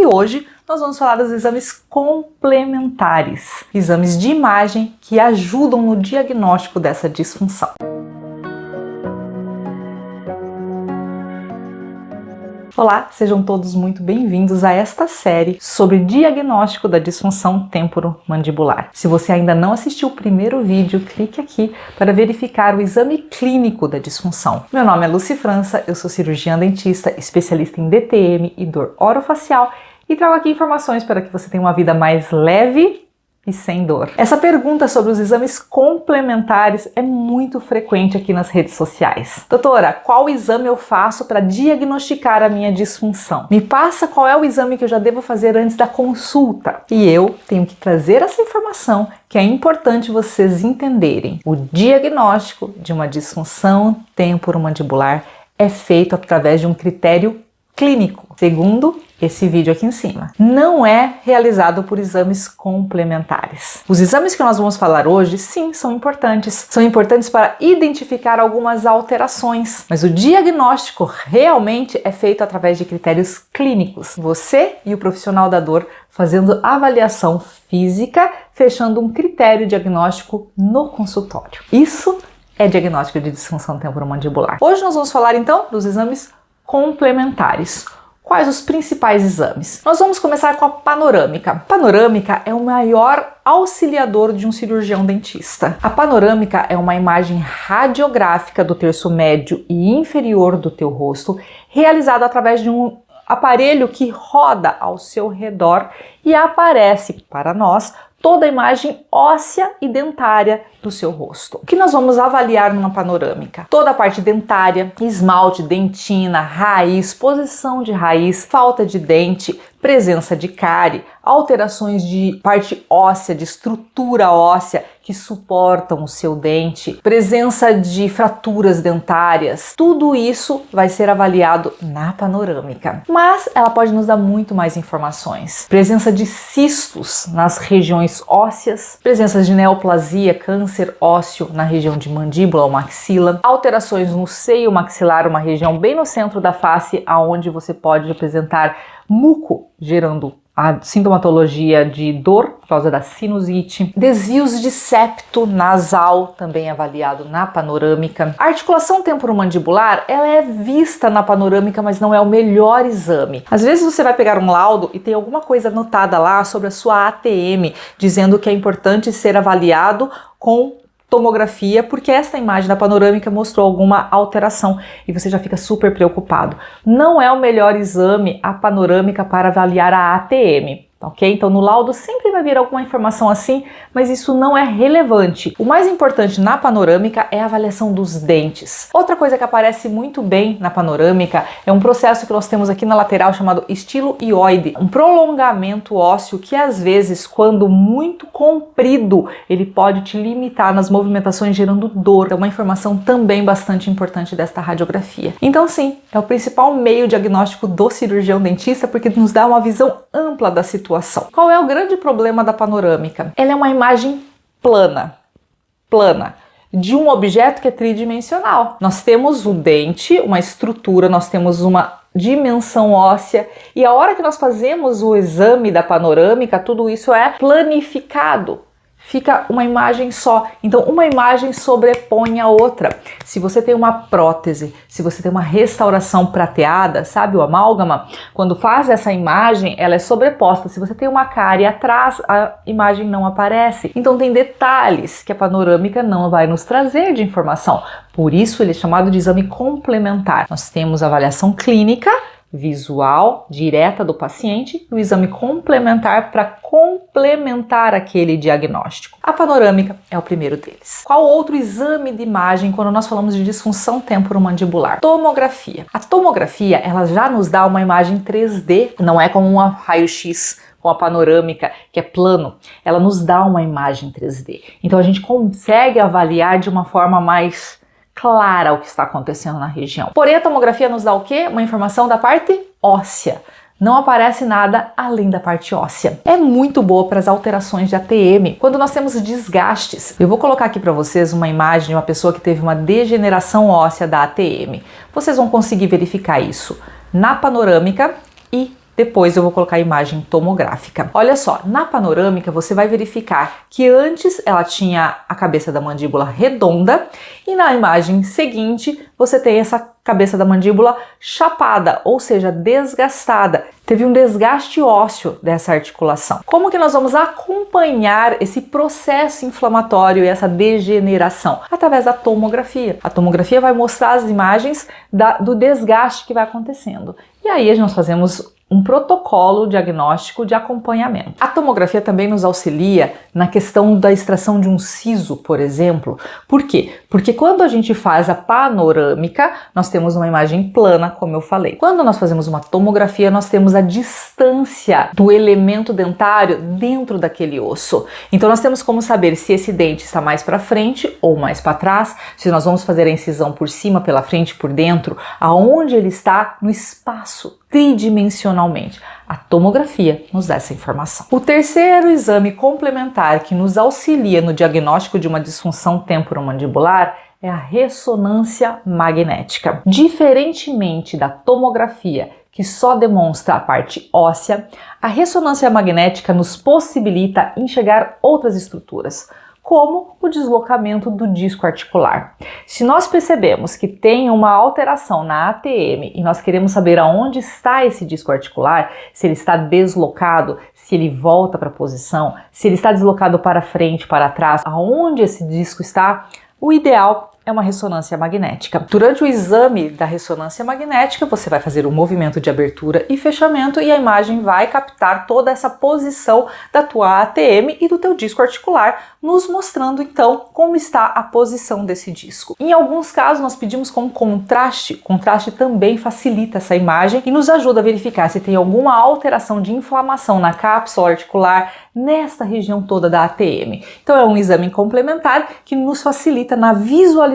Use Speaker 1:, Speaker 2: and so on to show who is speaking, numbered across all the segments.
Speaker 1: E hoje nós vamos falar dos exames complementares, exames de imagem que ajudam no diagnóstico dessa disfunção. Olá, sejam todos muito bem-vindos a esta série sobre diagnóstico da disfunção temporomandibular. Se você ainda não assistiu o primeiro vídeo, clique aqui para verificar o exame clínico da disfunção. Meu nome é Lucy França, eu sou cirurgiã dentista, especialista em DTM e dor orofacial e trago aqui informações para que você tenha uma vida mais leve e sem dor. Essa pergunta sobre os exames complementares é muito frequente aqui nas redes sociais. Doutora, qual exame eu faço para diagnosticar a minha disfunção? Me passa qual é o exame que eu já devo fazer antes da consulta. E eu tenho que trazer essa informação que é importante vocês entenderem. O diagnóstico de uma disfunção temporomandibular é feito através de um critério clínico, segundo esse vídeo aqui em cima. Não é realizado por exames complementares. Os exames que nós vamos falar hoje, sim, são importantes. São importantes para identificar algumas alterações, mas o diagnóstico realmente é feito através de critérios clínicos. Você e o profissional da dor fazendo avaliação física, fechando um critério diagnóstico no consultório. Isso é diagnóstico de disfunção temporomandibular. Hoje nós vamos falar então dos exames complementares. Quais os principais exames? Nós vamos começar com a panorâmica. A panorâmica é o maior auxiliador de um cirurgião dentista. A panorâmica é uma imagem radiográfica do terço médio e inferior do teu rosto, realizada através de um aparelho que roda ao seu redor e aparece para nós toda a imagem óssea e dentária do seu rosto. O que nós vamos avaliar numa panorâmica? Toda a parte dentária, esmalte, dentina, raiz, posição de raiz, falta de dente, presença de cárie, alterações de parte óssea, de estrutura óssea que suportam o seu dente, presença de fraturas dentárias. Tudo isso vai ser avaliado na panorâmica. Mas ela pode nos dar muito mais informações. Presença de cistos nas regiões ósseas, presença de neoplasia, câncer ósseo na região de mandíbula ou maxila, alterações no seio maxilar, uma região bem no centro da face, aonde você pode apresentar muco, gerando a sintomatologia de dor por causa da sinusite, desvios de septo nasal, também avaliado na panorâmica. A articulação temporomandibular, ela é vista na panorâmica, mas não é o melhor exame. Às vezes você vai pegar um laudo e tem alguma coisa anotada lá sobre a sua ATM, dizendo que é importante ser avaliado com tomografia, porque essa imagem da panorâmica mostrou alguma alteração e você já fica super preocupado. Não é o melhor exame a panorâmica para avaliar a ATM. Ok? Então no laudo sempre vai vir alguma informação assim, mas isso não é relevante. O mais importante na panorâmica é a avaliação dos dentes. Outra coisa que aparece muito bem na panorâmica é um processo que nós temos aqui na lateral chamado estiloioide, um prolongamento ósseo que às vezes, quando muito comprido, ele pode te limitar nas movimentações gerando dor. É uma informação também bastante importante desta radiografia. Então sim, é o principal meio diagnóstico do cirurgião dentista porque nos dá uma visão ampla da situação. Qual é o grande problema da panorâmica? Ela é uma imagem plana, de um objeto que é tridimensional. Nós temos o dente, uma estrutura, nós temos uma dimensão óssea e a hora que nós fazemos o exame da panorâmica, tudo isso é planificado. Fica uma imagem só. Então, uma imagem sobrepõe a outra. Se você tem uma prótese, se você tem uma restauração prateada, sabe o amálgama? Quando faz essa imagem, ela é sobreposta. Se você tem uma cárie atrás, a imagem não aparece. Então, tem detalhes que a panorâmica não vai nos trazer de informação. Por isso, ele é chamado de exame complementar. Nós temos avaliação clínica, visual, direta do paciente e o exame complementar para complementar aquele diagnóstico. A panorâmica é o primeiro deles. Qual outro exame de imagem quando nós falamos de disfunção temporomandibular? Tomografia. A tomografia, ela já nos dá uma imagem 3D, não é como uma raio-x com a panorâmica, que é plano, ela nos dá uma imagem 3D. Então a gente consegue avaliar de uma forma mais clara o que está acontecendo na região. Porém, a tomografia nos dá o quê? Uma informação da parte óssea. Não aparece nada além da parte óssea. É muito boa para as alterações de ATM, quando nós temos desgastes. Eu vou colocar aqui para vocês uma imagem de uma pessoa que teve uma degeneração óssea da ATM. Vocês vão conseguir verificar isso na panorâmica e Depois eu vou colocar a imagem tomográfica. Olha só, na panorâmica você vai verificar que antes ela tinha a cabeça da mandíbula redonda e na imagem seguinte você tem essa cabeça da mandíbula chapada, ou seja, desgastada. Teve um desgaste ósseo dessa articulação. Como que nós vamos acompanhar esse processo inflamatório e essa degeneração? Através da tomografia. A tomografia vai mostrar as imagens do desgaste que vai acontecendo. E aí nós fazemos um protocolo diagnóstico de acompanhamento. A tomografia também nos auxilia na questão da extração de um siso, por exemplo. Por quê? Porque quando a gente faz a panorâmica, nós temos uma imagem plana, como eu falei. Quando nós fazemos uma tomografia, nós temos a distância do elemento dentário dentro daquele osso. Então nós temos como saber se esse dente está mais para frente ou mais para trás, se nós vamos fazer a incisão por cima, pela frente, por dentro, aonde ele está no espaço, tridimensionalmente. A tomografia nos dá essa informação. O terceiro exame complementar que nos auxilia no diagnóstico de uma disfunção temporomandibular é a ressonância magnética. Diferentemente da tomografia, que só demonstra a parte óssea, a ressonância magnética nos possibilita enxergar outras estruturas, como o deslocamento do disco articular. Se nós percebemos que tem uma alteração na ATM e nós queremos saber aonde está esse disco articular, se ele está deslocado, se ele volta para a posição, se ele está deslocado para frente, para trás, aonde esse disco está, o ideal é uma ressonância magnética. Durante o exame da ressonância magnética, você vai fazer um movimento de abertura e fechamento e a imagem vai captar toda essa posição da tua ATM e do teu disco articular, nos mostrando então como está a posição desse disco. Em alguns casos nós pedimos com contraste. Contraste também facilita essa imagem e nos ajuda a verificar se tem alguma alteração de inflamação na cápsula articular, nesta região toda da ATM. Então é um exame complementar que nos facilita na visualização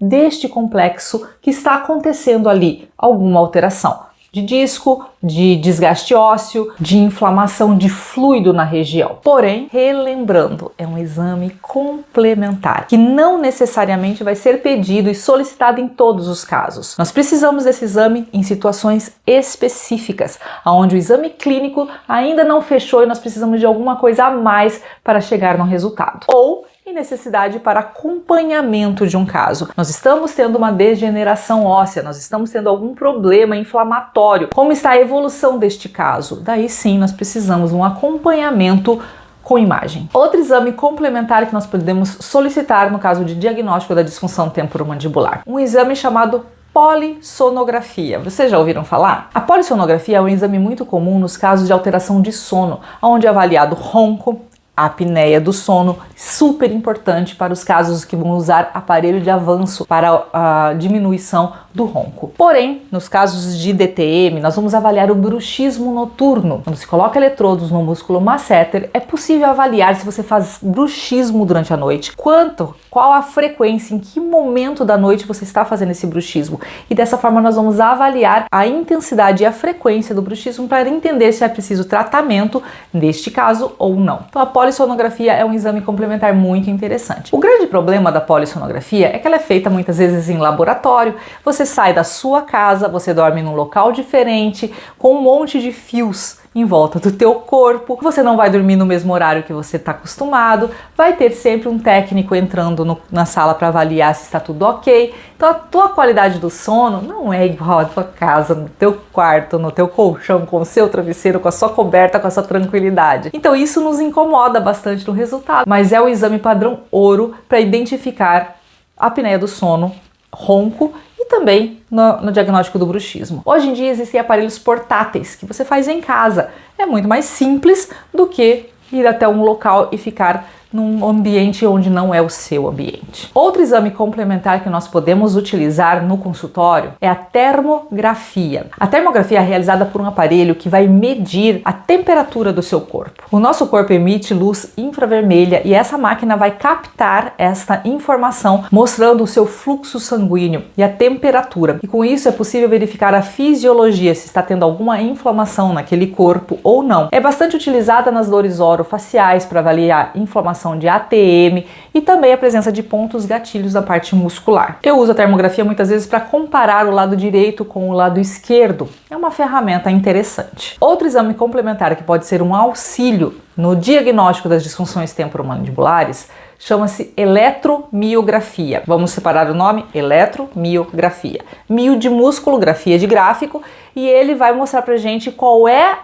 Speaker 1: deste complexo que está acontecendo ali, alguma alteração de disco, de desgaste ósseo, de inflamação de fluido na região. Porém, relembrando, é um exame complementar, que não necessariamente vai ser pedido e solicitado em todos os casos. Nós precisamos desse exame em situações específicas, onde o exame clínico ainda não fechou e nós precisamos de alguma coisa a mais para chegar no resultado. Ou e necessidade para acompanhamento de um caso. Nós estamos tendo uma degeneração óssea, nós estamos tendo algum problema inflamatório. Como está a evolução deste caso? Daí sim nós precisamos de um acompanhamento com imagem. Outro exame complementar que nós podemos solicitar no caso de diagnóstico da disfunção temporomandibular. Um exame chamado polissonografia. Vocês já ouviram falar? A polissonografia é um exame muito comum nos casos de alteração de sono, onde é avaliado ronco, a apneia do sono, super importante para os casos que vão usar aparelho de avanço para a diminuição do ronco. Porém, nos casos de DTM, nós vamos avaliar o bruxismo noturno. Quando se coloca eletrodos no músculo masseter, é possível avaliar se você faz bruxismo durante a noite, qual a frequência, em que momento da noite você está fazendo esse bruxismo. E dessa forma nós vamos avaliar a intensidade e a frequência do bruxismo para entender se é preciso tratamento neste caso ou não. Então a polissonografia é um exame complementar muito interessante. O grande problema da polissonografia é que ela é feita muitas vezes em laboratório. Você sai da sua casa, você dorme num local diferente, com um monte de fios em volta do teu corpo, você não vai dormir no mesmo horário que você está acostumado, vai ter sempre um técnico entrando na sala para avaliar se está tudo ok. Então a tua qualidade do sono não é igual à tua casa, no teu quarto, no teu colchão, com o seu travesseiro, com a sua coberta, com a sua tranquilidade. Então isso nos incomoda bastante no resultado, mas é o exame padrão ouro para identificar a apneia do sono, ronco e também no diagnóstico do bruxismo. Hoje em dia existem aparelhos portáteis que você faz em casa. É muito mais simples do que ir até um local e ficar num ambiente onde não é o seu ambiente. Outro exame complementar que nós podemos utilizar no consultório é a termografia. A termografia é realizada por um aparelho que vai medir a temperatura do seu corpo. O nosso corpo emite luz infravermelha e essa máquina vai captar esta informação mostrando o seu fluxo sanguíneo e a temperatura. E com isso é possível verificar a fisiologia, se está tendo alguma inflamação naquele corpo ou não. É bastante utilizada nas dores orofaciais para avaliar inflamação formação de ATM e também a presença de pontos gatilhos da parte muscular. Eu uso a termografia muitas vezes para comparar o lado direito com o lado esquerdo. É uma ferramenta interessante. Outro exame complementar que pode ser um auxílio no diagnóstico das disfunções temporomandibulares chama-se eletromiografia. Vamos separar o nome? Eletromiografia. Mio de músculo, grafia de gráfico, e ele vai mostrar pra gente qual é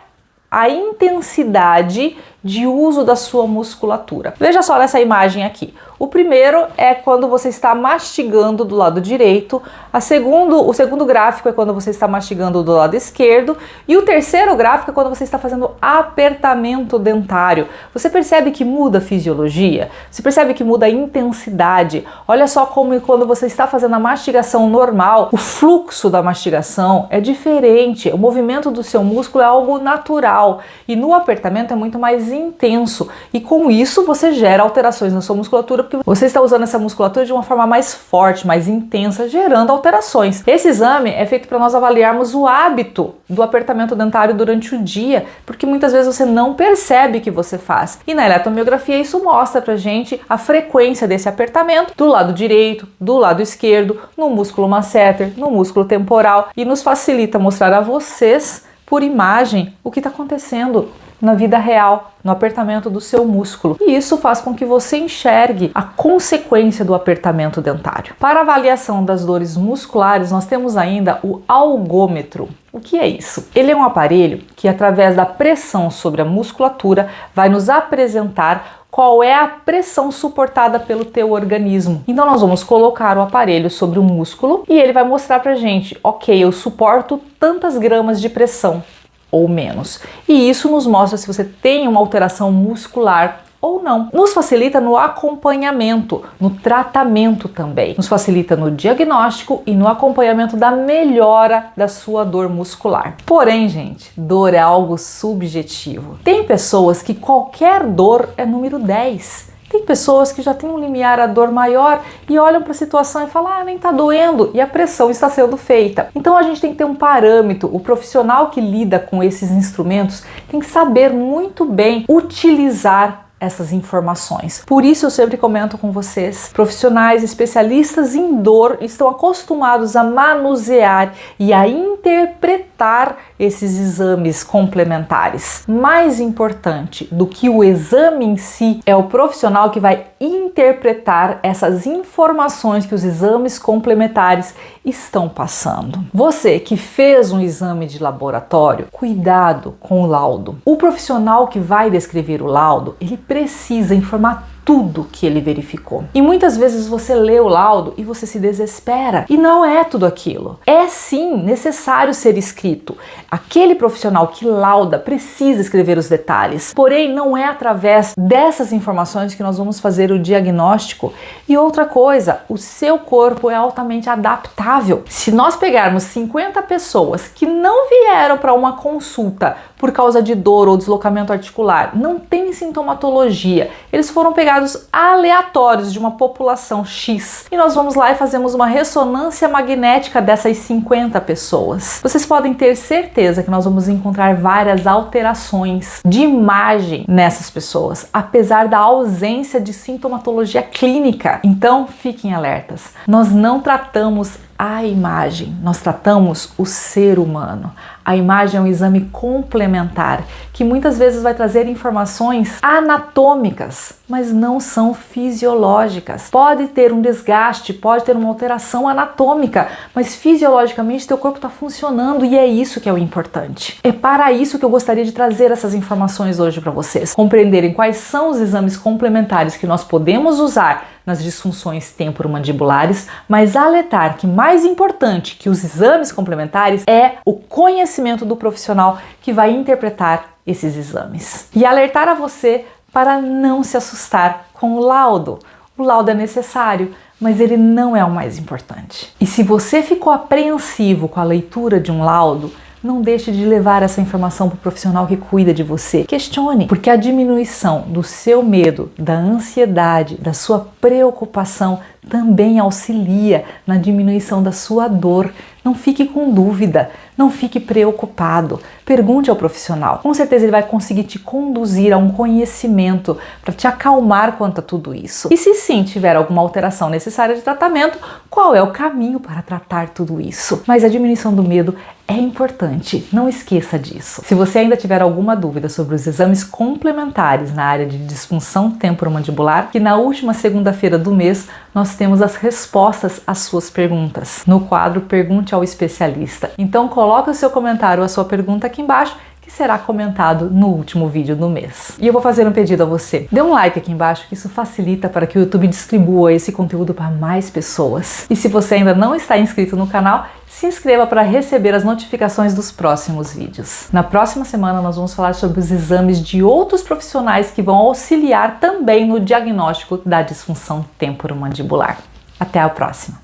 Speaker 1: a intensidade de uso da sua musculatura. Veja só nessa imagem aqui. O primeiro é quando você está mastigando do lado direito, o segundo gráfico é quando você está mastigando do lado esquerdo e o terceiro gráfico é quando você está fazendo apertamento dentário. Você percebe que muda a fisiologia? Você percebe que muda a intensidade? Olha só como quando você está fazendo a mastigação normal, o fluxo da mastigação é diferente, o movimento do seu músculo é algo natural e no apertamento é muito mais intenso e com isso você gera alterações na sua musculatura porque você está usando essa musculatura de uma forma mais forte, mais intensa, gerando alterações. Esse exame é feito para nós avaliarmos o hábito do apertamento dentário durante o dia, porque muitas vezes você não percebe que você faz. E na eletromiografia isso mostra pra gente a frequência desse apertamento do lado direito, do lado esquerdo, no músculo masseter, no músculo temporal e nos facilita mostrar a vocês por imagem o que está acontecendo na vida real, no apertamento do seu músculo. E isso faz com que você enxergue a consequência do apertamento dentário. Para avaliação das dores musculares, nós temos ainda o algômetro. O que é isso? Ele é um aparelho que, através da pressão sobre a musculatura, vai nos apresentar qual é a pressão suportada pelo teu organismo. Então nós vamos colocar o aparelho sobre o músculo e ele vai mostrar pra gente, ok, eu suporto tantas gramas de pressão ou menos. E isso nos mostra se você tem uma alteração muscular ou não. Nos facilita no acompanhamento, no tratamento também. Nos facilita no diagnóstico e no acompanhamento da melhora da sua dor muscular. Porém, gente, dor é algo subjetivo. Tem pessoas que qualquer dor é número 10. Tem pessoas que já têm um limiar à dor maior e olham para a situação e falam, nem tá doendo, e a pressão está sendo feita. Então a gente tem que ter um parâmetro. O profissional que lida com esses instrumentos tem que saber muito bem utilizar essas informações. Por isso eu sempre comento com vocês, profissionais especialistas em dor estão acostumados a manusear e a interpretar esses exames complementares. Mais importante do que o exame em si é o profissional que vai interpretar essas informações que os exames complementares estão passando. Você que fez um exame de laboratório, cuidado com o laudo. O profissional que vai descrever o laudo, ele precisa informar tudo que ele verificou. E muitas vezes você lê o laudo e você se desespera. E não é tudo aquilo. É sim necessário ser escrito. Aquele profissional que lauda precisa escrever os detalhes. Porém, não é através dessas informações que nós vamos fazer o diagnóstico. E outra coisa, o seu corpo é altamente adaptável. Se nós pegarmos 50 pessoas que não vieram para uma consulta por causa de dor ou deslocamento articular, não tem sintomatologia, eles foram pegados aleatórios de uma população X e nós vamos lá e fazemos uma ressonância magnética dessas 50 pessoas. Vocês podem ter certeza que nós vamos encontrar várias alterações de imagem nessas pessoas, apesar da ausência de sintomatologia clínica. Então, fiquem alertas. Nós não tratamos a imagem, nós tratamos o ser humano. A imagem é um exame complementar que muitas vezes vai trazer informações anatômicas, mas não são fisiológicas. Pode ter um desgaste, pode ter uma alteração anatômica, mas fisiologicamente teu corpo está funcionando e é isso que é o importante. É para isso que eu gostaria de trazer essas informações hoje para vocês, compreenderem quais são os exames complementares que nós podemos usar nas disfunções temporomandibulares, mas alertar que mais importante que os exames complementares é o conhecimento do profissional que vai interpretar esses exames. E alertar a você para não se assustar com o laudo. O laudo é necessário, mas ele não é o mais importante. E se você ficou apreensivo com a leitura de um laudo, não deixe de levar essa informação para o profissional que cuida de você. Questione, porque a diminuição do seu medo, da ansiedade, da sua preocupação também auxilia na diminuição da sua dor. Não fique com dúvida, não fique preocupado. pergunte ao profissional. Com certeza ele vai conseguir te conduzir a um conhecimento para te acalmar quanto a tudo isso. E se sim tiver alguma alteração necessária de tratamento, qual é o caminho para tratar tudo isso? Mas a diminuição do medo é importante, não esqueça disso. Se você ainda tiver alguma dúvida sobre os exames complementares na área de disfunção temporomandibular, que na última segunda-feira do mês nós temos as respostas às suas perguntas, no quadro Pergunte ao Especialista. Então coloque o seu comentário, a sua pergunta aqui embaixo, que será comentado no último vídeo do mês. E eu vou fazer um pedido a você. Dê um like aqui embaixo, que isso facilita para que o YouTube distribua esse conteúdo para mais pessoas. E se você ainda não está inscrito no canal, se inscreva para receber as notificações dos próximos vídeos. Na próxima semana nós vamos falar sobre os exames de outros profissionais que vão auxiliar também no diagnóstico da disfunção temporomandibular. Até a próxima!